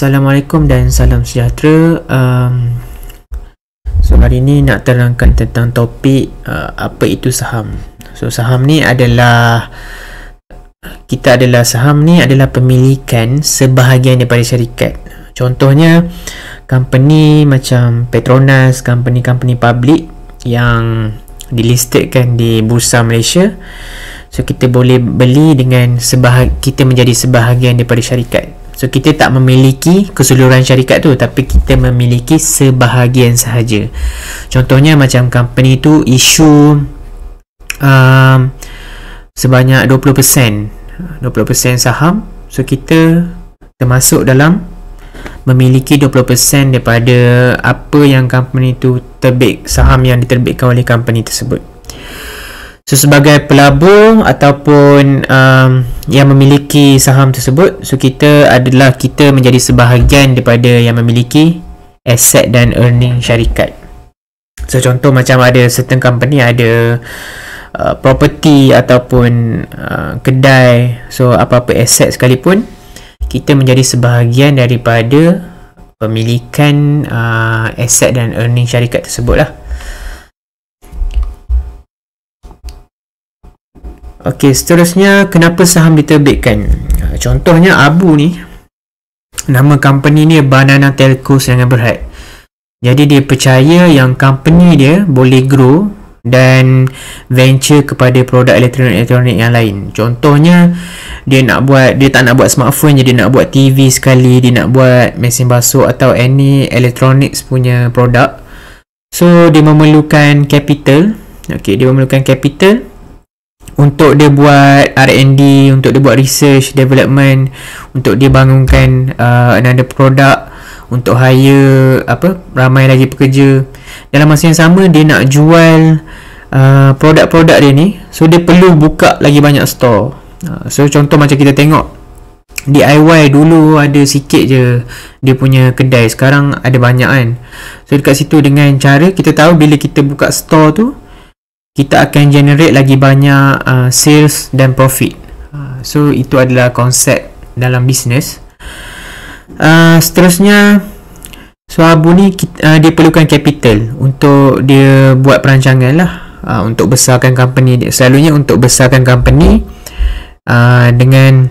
Assalamualaikum dan salam sejahtera. So hari ini nak terangkan tentang topik apa itu saham. So saham ni adalah saham ni adalah pemilikan sebahagian daripada syarikat. Contohnya company macam Petronas, company-company public yang dilistedkan di Bursa Malaysia. So kita boleh beli dengan kita menjadi sebahagian daripada syarikat. So kita tak memiliki keseluruhan syarikat tu, tapi kita memiliki sebahagian sahaja. Contohnya macam company tu isu sebanyak 20% saham. So kita termasuk dalam memiliki 20% daripada apa yang company tu saham yang diterbitkan oleh company tersebut. So sebagai pelabur ataupun yang memiliki saham tersebut, so kita menjadi sebahagian daripada yang memiliki aset dan earning syarikat. So contoh macam ada certain company ada property ataupun kedai, so apa-apa aset sekalipun, kita menjadi sebahagian daripada pemilikan aset dan earning syarikat tersebut lah. Okey, seterusnya kenapa saham diterbitkan? Contohnya Abu ni, nama company ni Banana Telco Serangan Berhad. Jadi dia percaya yang company dia boleh grow dan venture kepada produk elektronik yang lain. Contohnya dia tak nak buat smartphone, jadi dia nak buat TV sekali, dia nak buat mesin basuh atau any electronics punya produk. So dia memerlukan capital. Okey, dia memerlukan capital untuk dia buat R&D, untuk dia buat research development, untuk dia bangunkan another product, untuk hire ramai lagi pekerja. Dalam masa yang sama dia nak jual produk-produk dia ni, so dia perlu buka lagi banyak store. So contoh macam kita tengok DIY dulu ada sikit je dia punya kedai, sekarang ada banyak kan. So dekat situ dengan cara kita tahu bila kita buka store tu, kita akan generate lagi banyak sales dan profit. So itu adalah konsep dalam bisnes. Seterusnya, so Abu ni dia perlukan capital untuk dia buat perancangan lah, untuk besarkan company dia. Selalunya untuk besarkan company dengan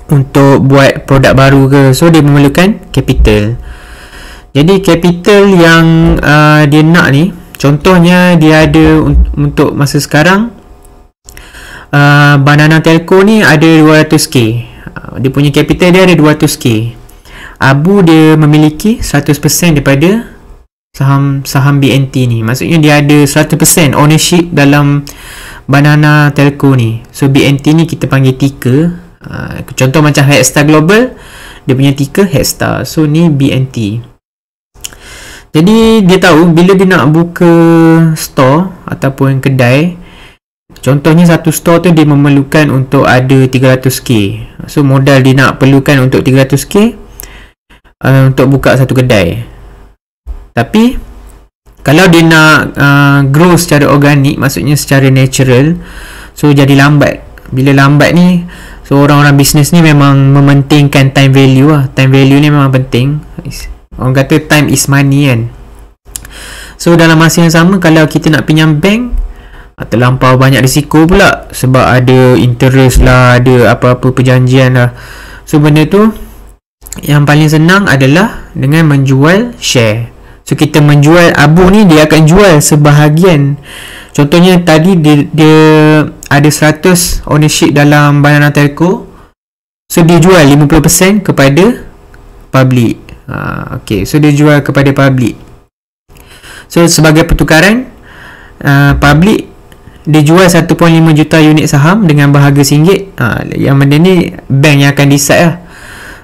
untuk buat produk baru ke, so dia memerlukan capital. Jadi capital yang dia nak ni, contohnya dia ada untuk masa sekarang Banana Telco ni ada 200k. Dia punya capital dia ada 200k. Abu dia memiliki 100% daripada saham BNT ni. Maksudnya dia ada 100% ownership dalam Banana Telco ni. So BNT ni kita panggil ticker. Contoh macam Headstar Global, dia punya ticker Headstar. So ni BNT. Jadi dia tahu bila dia nak buka store ataupun kedai, contohnya satu store tu dia memerlukan untuk ada 300k. So modal dia nak perlukan untuk 300k untuk buka satu kedai. Tapi kalau dia nak grow secara organik, maksudnya secara natural, so jadi lambat. Bila lambat ni, so orang-orang bisnes ni memang mementingkan time value lah. Time value ni memang penting. Orang kata time is money kan. So dalam masa yang sama, kalau kita nak pinjam bank, terlampau banyak risiko pula, sebab ada interest lah, ada apa-apa perjanjian lah. So benda tu yang paling senang adalah dengan menjual share. So kita menjual Abu ni, dia akan jual sebahagian. Contohnya tadi dia ada 100 ownership dalam Banana Telco, so dia jual 50% kepada public. Okay, so dia jual kepada public. So sebagai pertukaran, public dia jual 1.5 juta unit saham dengan berharga RM1. Yang benda ni bank yang akan decide lah.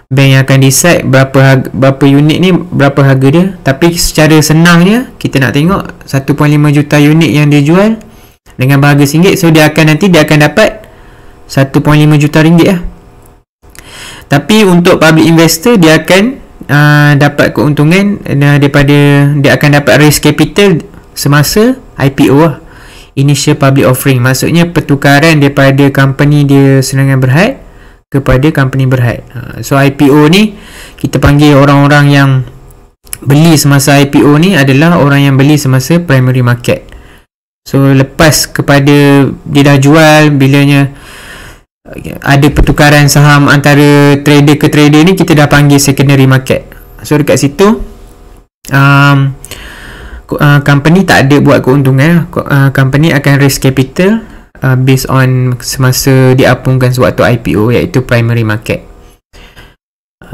Bank yang akan decide berapa unit ni, berapa harga dia. Tapi secara senangnya kita nak tengok 1.5 juta unit yang dia jual dengan berharga RM1. So dia akan dapat 1.5 juta ringgit lah. Tapi untuk public investor, dia akan dapat keuntungan daripada, dia akan dapat raise capital semasa IPO lah, Initial Public Offering. Maksudnya pertukaran daripada company dia Serangan Berhad kepada company berhad. So IPO ni kita panggil orang-orang yang beli semasa IPO ni adalah orang yang beli semasa primary market. So lepas kepada dia dah jual, bilanya ada pertukaran saham antara trader ke trader ni, kita dah panggil secondary market. So dekat situ company tak ada buat keuntungan. Company akan raise capital based on semasa diapungkan sewaktu IPO, iaitu primary market.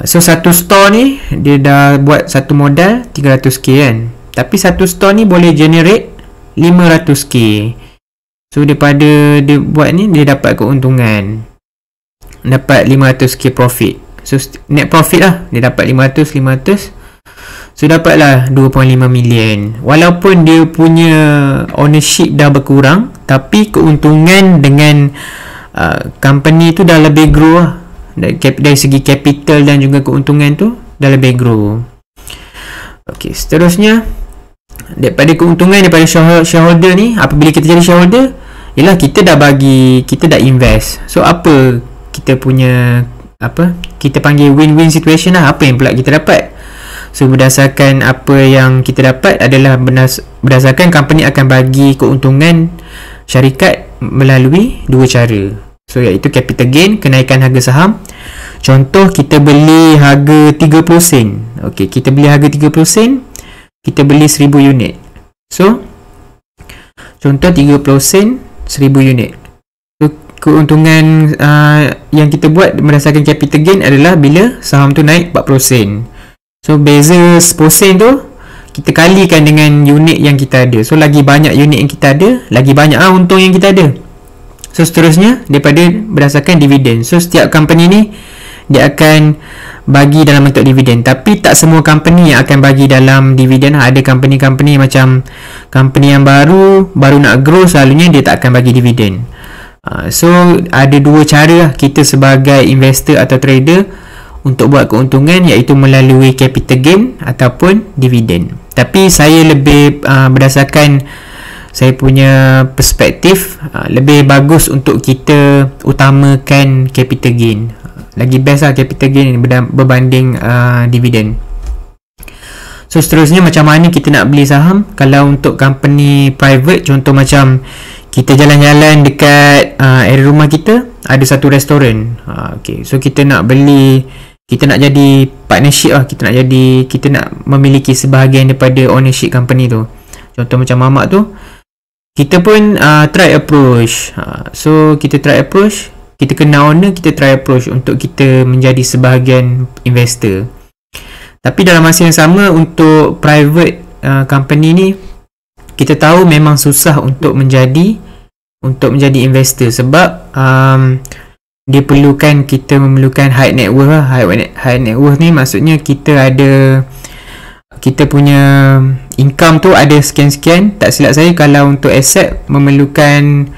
So satu store ni dia dah buat satu modal 300k kan, tapi satu store ni boleh generate 500k. So daripada dia buat ni, dia dapat keuntungan, dapat 500k profit. So net profit lah, dia dapat 500. So dapatlah 2.5 million. Walaupun dia punya ownership dah berkurang, tapi keuntungan dengan company tu dah lebih grow lah. Dari segi capital dan juga keuntungan tu dah lebih grow. Okay, seterusnya daripada keuntungan daripada shareholder ni, apabila kita jadi shareholder, ialah kita dah invest. So apa kita punya, kita panggil win-win situation lah. Apa yang pula kita dapat? So berdasarkan apa yang kita dapat adalah berdasarkan company akan bagi keuntungan syarikat melalui dua cara. So iaitu capital gain, kenaikan harga saham. Contoh, kita beli harga 30 sen. Okey, kita beli harga 30 sen, kita beli 1000 unit. So contoh 30 sen 1000 unit. So keuntungan yang kita buat berdasarkan capital gain adalah bila saham tu naik 40 sen. So beza 10 sen tu kita kalikan dengan unit yang kita ada. So lagi banyak unit yang kita ada, lagi banyak untung yang kita ada. So seterusnya daripada berdasarkan dividen. So setiap company ni dia akan bagi dalam bentuk dividen, tapi tak semua company yang akan bagi dalam dividen. Ada company-company macam company yang baru nak grow, selalunya dia tak akan bagi dividen. So ada dua cara kita sebagai investor atau trader untuk buat keuntungan, iaitu melalui capital gain ataupun dividen. Tapi saya lebih berdasarkan saya punya perspektif, lebih bagus untuk kita utamakan capital gain. Lagi best lah capital gain berbanding dividen. So seterusnya, macam mana kita nak beli saham? Kalau untuk company private, contoh macam kita jalan-jalan dekat area rumah kita ada satu restoran. Okay, so kita nak beli, kita nak jadi partnership lah, kita nak memiliki sebahagian daripada ownership company tu. Contoh macam mamak tu, kita pun try approach. So kita try approach, kita kenal owner, kita try approach untuk kita menjadi sebahagian investor. Tapi dalam masa yang sama, untuk private company ni, kita tahu memang susah untuk menjadi investor, sebab dia perlukan, kita memerlukan high net worth lah. High net worth ni maksudnya kita punya income tu ada sekian-sekian. Tak silap saya, kalau untuk aset memerlukan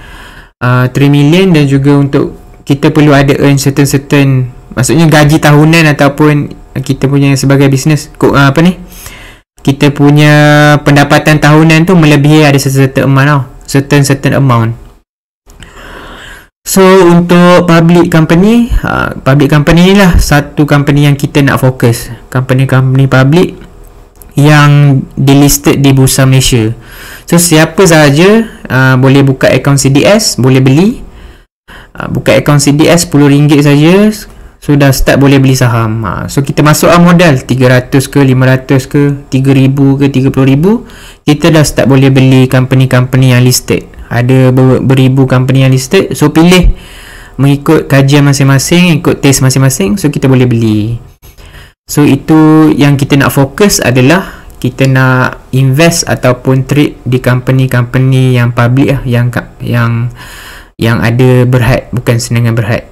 3 million, dan juga untuk kita perlu ada earn certain, maksudnya gaji tahunan ataupun kita punya sebagai bisnes, kita punya pendapatan tahunan tu melebihi ada certain amount. So untuk public company ni lah satu company yang kita nak fokus. Company public yang delisted di Bursa Malaysia. So siapa sahaja boleh buka akaun CDS, boleh beli. Buka akaun CDS RM10 saja, sudah start boleh beli saham. So kita masuk modal 300 ke 500 ke 3000 ke 30,000, kita dah start boleh beli company-company yang listed. Ada beribu company yang listed. So pilih mengikut kajian masing-masing, ikut test masing-masing, so kita boleh beli. So itu yang kita nak fokus adalah kita nak invest ataupun trade di company-company yang public lah, yang ada berhad, bukan senangan berhad.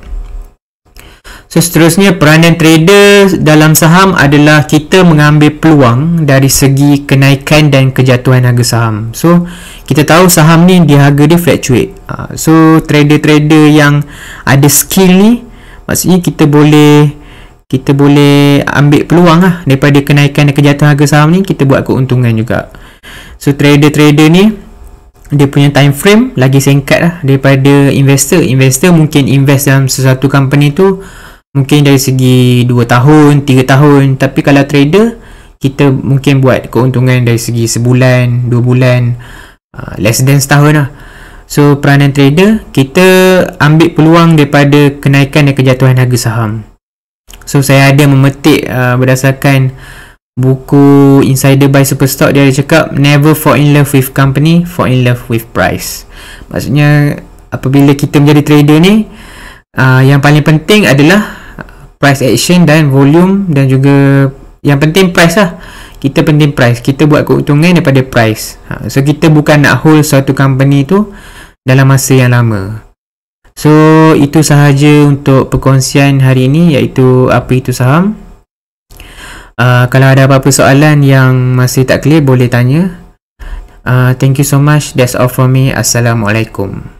So seterusnya, peranan trader dalam saham adalah kita mengambil peluang dari segi kenaikan dan kejatuhan harga saham. So kita tahu saham ni harga dia fluctuate. So trader-trader yang ada skill ni, maksudnya kita boleh ambil peluang lah daripada kenaikan dan kejatuhan harga saham ni, kita buat keuntungan juga. So trader-trader ni dia punya time frame lagi singkat lah daripada investor. Investor mungkin invest dalam sesuatu company tu mungkin dari segi 2 tahun, 3 tahun. Tapi kalau trader, kita mungkin buat keuntungan dari segi sebulan, 2 bulan, less than setahun lah. So peranan trader, kita ambil peluang daripada kenaikan dan kejatuhan harga saham. So saya ada memetik berdasarkan buku Insider by Superstock. Dia ada cakap, never fall in love with company, fall in love with price. Maksudnya apabila kita menjadi trader ni, yang paling penting adalah price action dan volume, dan juga yang penting price lah. Kita penting price, kita buat keuntungan daripada price. So kita bukan nak hold suatu company tu dalam masa yang lama. So itu sahaja untuk perkongsian hari ini, iaitu apa itu saham. Kalau ada apa-apa soalan yang masih tak clear, boleh tanya. Thank you so much. That's all from me. Assalamualaikum.